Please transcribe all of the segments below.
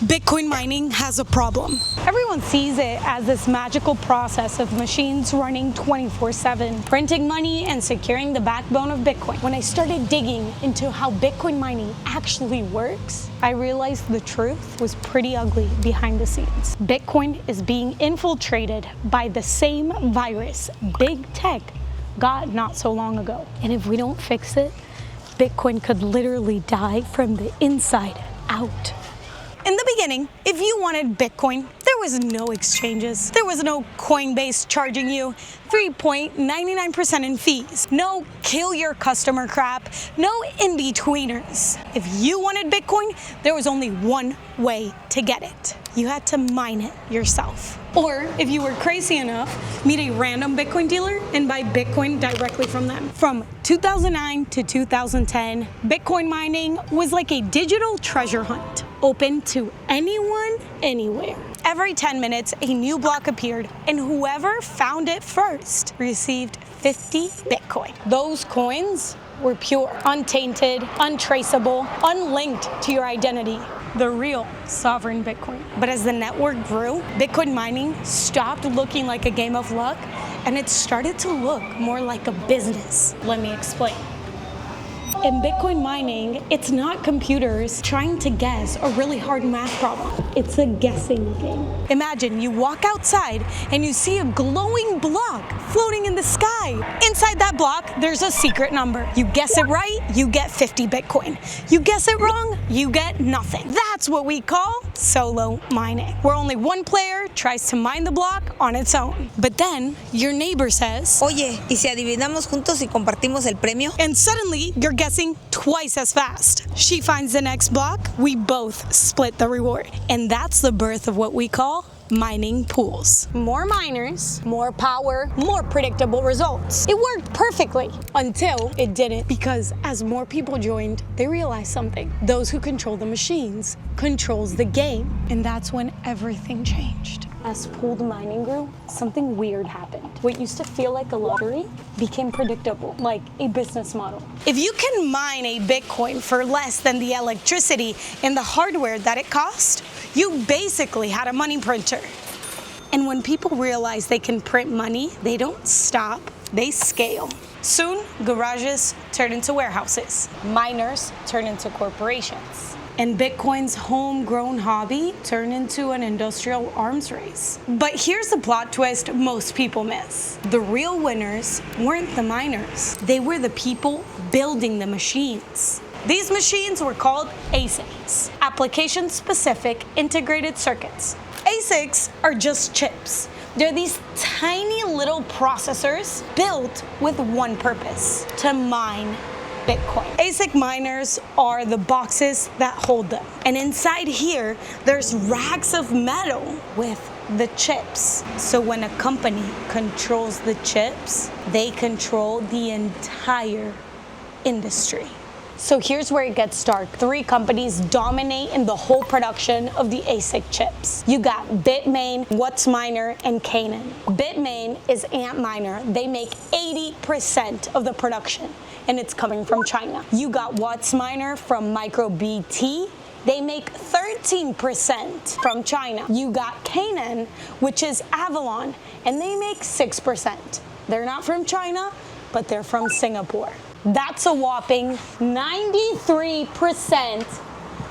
Bitcoin mining has a problem. Everyone sees it as this magical process of machines running 24/7, printing money and securing the backbone of Bitcoin. When I started digging into how Bitcoin mining actually works, I realized the truth was pretty ugly behind the scenes. Bitcoin is being infiltrated by the same virus big tech got not so long ago. And if we don't fix it, Bitcoin could literally die from the inside out. In the beginning, if you wanted Bitcoin, there was no exchanges. There was no Coinbase charging you 3.99% in fees. No kill your customer crap. No in-betweeners. If you wanted Bitcoin, there was only one way to get it. You had to mine it yourself. Or if you were crazy enough, meet a random Bitcoin dealer and buy Bitcoin directly from them. From 2009 to 2010, Bitcoin mining was like a digital treasure hunt, open to anyone, anywhere. Every 10 minutes, a new block appeared, and whoever found it first received 50 Bitcoin. Those coins were pure, untainted, untraceable, unlinked to your identity. The real sovereign Bitcoin. But as the network grew, Bitcoin mining stopped looking like a game of luck, and it started to look more like a business. Let me explain. In Bitcoin mining, it's not computers trying to guess a really hard math problem. It's a guessing game. Imagine you walk outside and you see a glowing block floating in the sky. Inside that block, there's a secret number. You guess it right, you get 50 Bitcoin. You guess it wrong, you get nothing. That's what we call solo mining, where only one player tries to mine the block on its own. But then your neighbor says, Oye, ¿y si adivinamos juntos y compartimos el premio? And suddenly you're guessing twice as fast. She finds the next block, we both split the reward. And that's the birth of what we call mining pools. More miners, more power, more predictable results. It worked perfectly until it didn't, because as more people joined, they realized something. Those who control the machines controls the game. And that's when everything changed. As pooled mining grew, something weird happened. What used to feel like a lottery became predictable, like a business model. If you can mine a Bitcoin for less than the electricity and the hardware that it cost, you basically had a money printer. And when people realize they can print money, they don't stop, they scale. Soon, garages turn into warehouses. Miners turn into corporations. And Bitcoin's homegrown hobby turned into an industrial arms race. But here's the plot twist most people miss. The real winners weren't the miners. They were the people building the machines. These machines were called ASICs, application-specific integrated circuits. ASICs are just chips. They're these tiny little processors built with one purpose: to mine Bitcoin. ASIC miners are the boxes that hold them. And inside here, there's racks of metal with the chips. So when a company controls the chips, they control the entire industry. So here's where it gets dark. 3 companies dominate in the whole production of the ASIC chips. You got Bitmain, WhatsMiner, and Canaan. Bitmain is Antminer. They make 80% of the production, and it's coming from China. You got WhatsMiner from MicroBT. They make 13% from China. You got Canaan, which is Avalon, and they make 6%. They're not from China, but they're from Singapore. That's a whopping 93%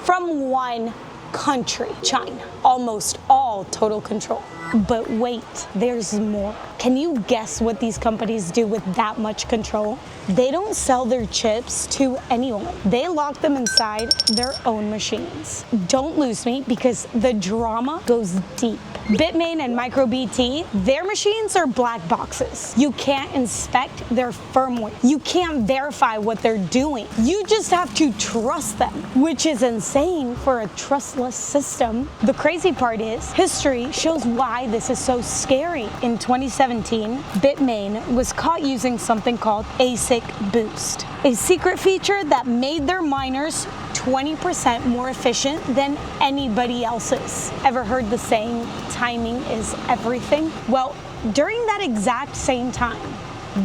from one country, China. Almost all total control. But wait, there's more. Can you guess what these companies do with that much control? They don't sell their chips to anyone. They lock them inside their own machines. Don't lose me, because the drama goes deep. Bitmain and MicroBT, their machines are black boxes. You can't inspect their firmware. You can't verify what they're doing. You just have to trust them, which is insane for a trustless system. The crazy part is, history shows why this is so scary. In 2017, Bitmain was caught using something called ASIC Boost, a secret feature that made their miners 20% more efficient than anybody else's. Ever heard the saying, timing is everything? Well, during that exact same time,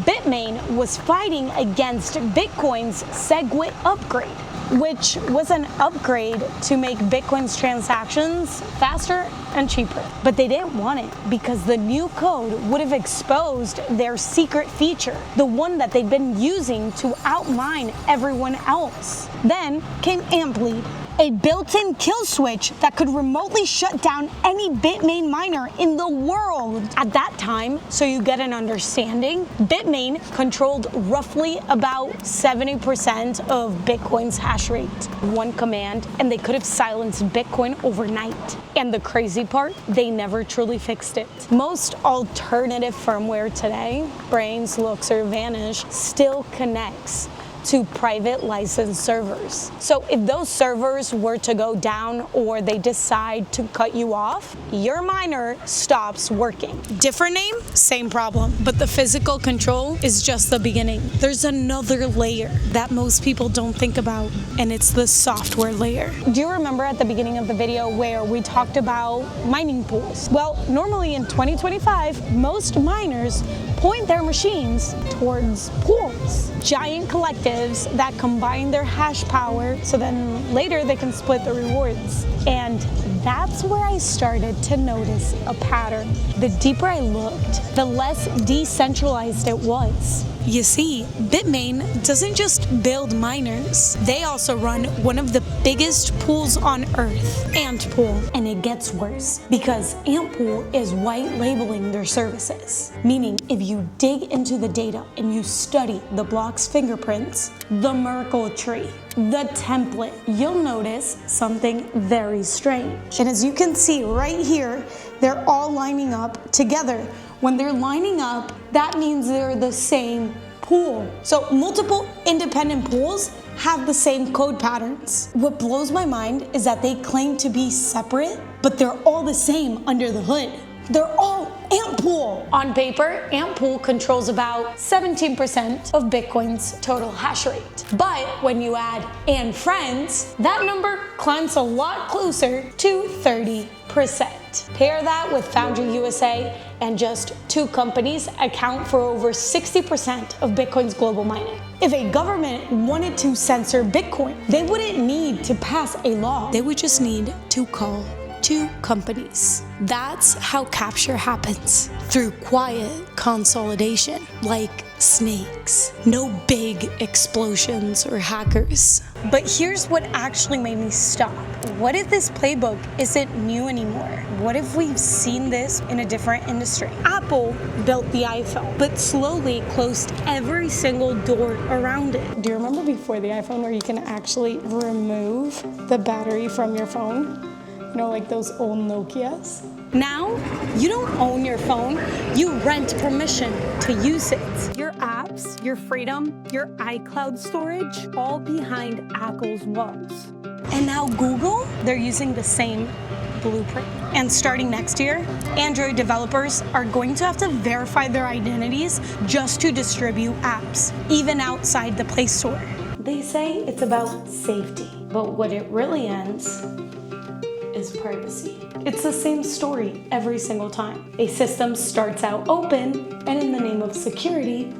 Bitmain was fighting against Bitcoin's SegWit upgrade. which was an upgrade to make Bitcoin's transactions faster and cheaper. But they didn't want it because the new code would have exposed their secret feature, the one that they'd been using to outmine everyone else. Then came AmpLead, a built-in kill switch that could remotely shut down any Bitmain miner in the world. At that time, so you get an understanding, Bitmain controlled roughly about 70% of Bitcoin's hash rate. One command, and they could have silenced Bitcoin overnight. And the crazy part, they never truly fixed it. Most alternative firmware today, Brains, Lux, or Vanish, still connects to private licensed servers. So if those servers were to go down or they decide to cut you off, your miner stops working. Different name, same problem, but the physical control is just the beginning. There's another layer that most people don't think about, and it's the software layer. Do you remember at the beginning of the video where we talked about mining pools? Well, normally in 2025, most miners point their machines towards pools, giant collectives that combine their hash power so then later they can split the rewards. And that's where I started to notice a pattern. The deeper I looked, the less decentralized it was. You see, Bitmain doesn't just build miners. They also run one of the biggest pools on earth, Antpool. And it gets worse because Antpool is white labeling their services. Meaning, if you dig into the data and you study the block's fingerprints, the Merkle tree, the template, you'll notice something very strange. And as you can see right here, they're all lining up together. When they're lining up, that means they're the same pool. So multiple independent pools have the same code patterns. What blows my mind is that they claim to be separate, but they're all the same under the hood. They're all Antpool. On paper, Antpool controls about 17% of Bitcoin's total hash rate. But when you add and friends, that number climbs a lot closer to 30%. Pair that with Foundry USA, and just two companies account for over 60% of Bitcoin's global mining. If a government wanted to censor Bitcoin, they wouldn't need to pass a law. They would just need to call two companies. That's how capture happens, through quiet consolidation, like snakes. No big explosions or hackers. But here's what actually made me stop. What if this playbook isn't new anymore? What if we've seen this in a different industry? Apple built the iPhone, but slowly closed every single door around it. Do you remember before the iPhone where you can actually remove the battery from your phone? You know, like those old Nokias? Now, you don't own your phone, you rent permission to use it. Your apps, your freedom, your iCloud storage, all behind Apple's walls. And now Google, they're using the same blueprint. And starting next year, Android developers are going to have to verify their identities just to distribute apps, even outside the Play Store. They say it's about safety, but what it really ends is privacy. It's the same story every single time. A system starts out open, and in the name of security,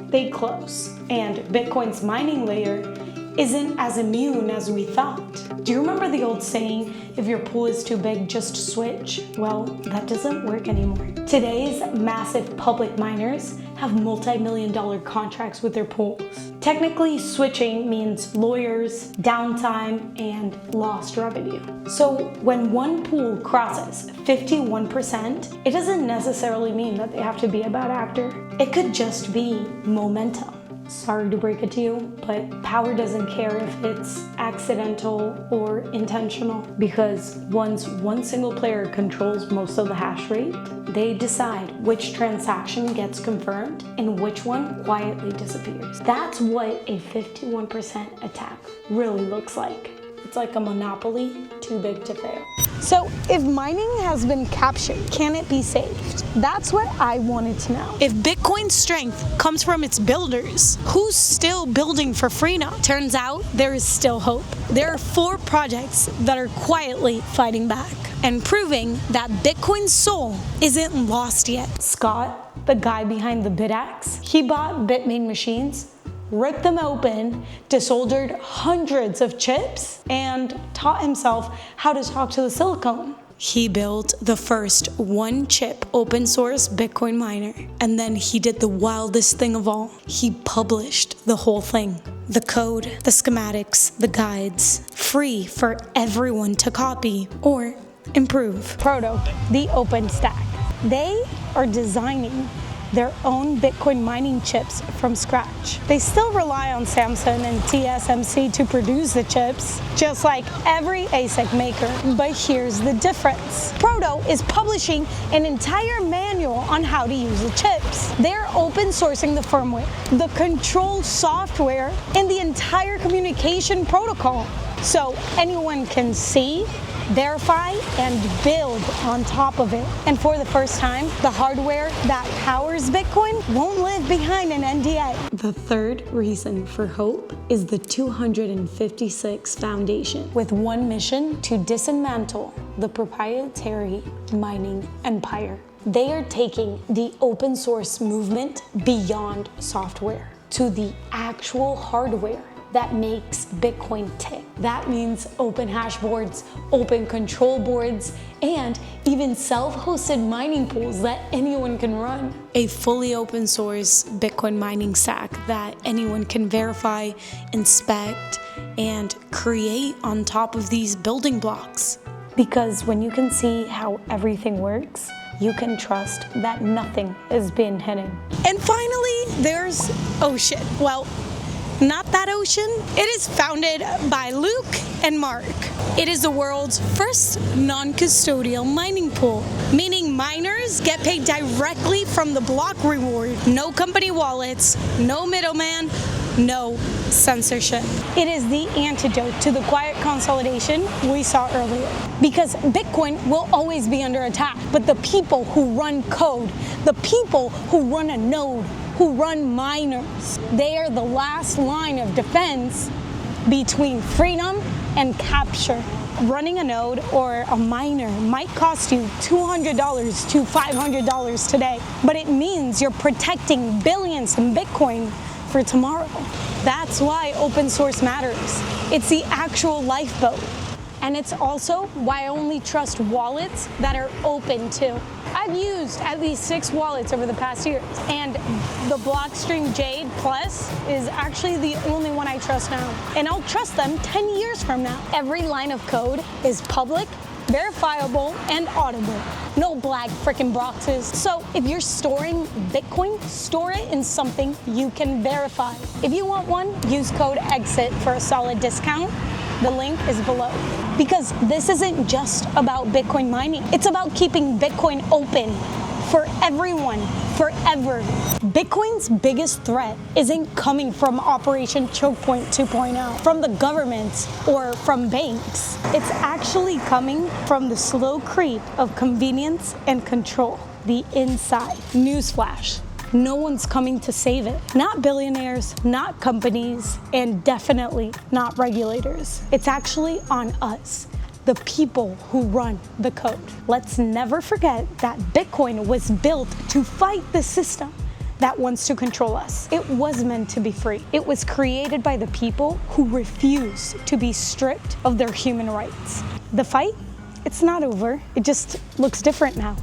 they close. And Bitcoin's mining layer isn't as immune as we thought. Do you remember the old saying, if your pool is too big, just switch? Well, that doesn't work anymore. Today's massive public miners have multi-million-dollar contracts with their pools. Technically, switching means lawyers, downtime, and lost revenue. So when one pool crosses 51%, it doesn't necessarily mean that they have to be a bad actor. It could just be momentum. Sorry to break it to you, but power doesn't care if it's accidental or intentional, because once one single player controls most of the hash rate, they decide which transaction gets confirmed and which one quietly disappears. That's what a 51% attack really looks like. It's like a monopoly too big to fail. So if mining has been captured, can it be saved? That's what I wanted to know. If Bitcoin's strength comes from its builders, who's still building for free now? Turns out there is still hope. There are 4 projects that are quietly fighting back and proving that Bitcoin's soul isn't lost yet. Scott, the guy behind the BitAxe, he bought Bitmain machines ripped them open, desoldered hundreds of chips, and taught himself how to talk to the silicone. He built the first one-chip open-source Bitcoin miner, and then he did the wildest thing of all. He published the whole thing. The code, the schematics, the guides, free for everyone to copy or improve. Proto, the open stack. They are designing their own Bitcoin mining chips from scratch. They still rely on Samsung and TSMC to produce the chips, just like every ASIC maker. But here's the difference. Proto is publishing an entire manual on how to use the chips. They're open sourcing the firmware, the control software, and the entire communication protocol. So anyone can see, verify, and build on top of it. And for the first time, the hardware that powers Bitcoin won't live behind an NDA. The third reason for hope is the 256 Foundation, with one mission: to dismantle the proprietary mining empire. They are taking the open source movement beyond software to the actual hardware that makes Bitcoin tick. That means open hash boards, open control boards, and even self-hosted mining pools that anyone can run. A fully open source Bitcoin mining stack that anyone can verify, inspect, and create on top of these building blocks. Because when you can see how everything works, you can trust that nothing is being hidden. And finally, there's Ocean. Well, not that Ocean. It is founded by Luke and Mark. It is the world's first non-custodial mining pool, meaning miners get paid directly from the block reward. No company wallets, no middleman, no censorship. It is the antidote to the quiet consolidation we saw earlier. Because Bitcoin will always be under attack, but the people who run code, the people who run a node, who run miners, they are the last line of defense between freedom and capture. Running a node or a miner might cost you $200 to $500 today, but it means you're protecting billions in Bitcoin for tomorrow. That's why open source matters. It's the actual lifeboat. And it's also why I only trust wallets that are open too. I've used at least 6 wallets over the past year, and the Blockstream Jade Plus is actually the only one I trust now. And I'll trust them 10 years from now. Every line of code is public, verifiable, and audible. No black frickin' boxes. So if you're storing Bitcoin, store it in something you can verify. If you want one, use code EXIT for a solid discount. The link is below. Because this isn't just about Bitcoin mining. It's about keeping Bitcoin open for everyone, forever. Bitcoin's biggest threat isn't coming from Operation Choke Point 2.0, from the government or from banks. It's actually coming from the slow creep of convenience and control, the inside. Newsflash. No one's coming to save it. Not billionaires, not companies, and definitely not regulators. It's actually on us, the people who run the code. Let's never forget that Bitcoin was built to fight the system that wants to control us. It was meant to be free. It was created by the people who refuse to be stripped of their human rights. The fight? It's not over. It just looks different now.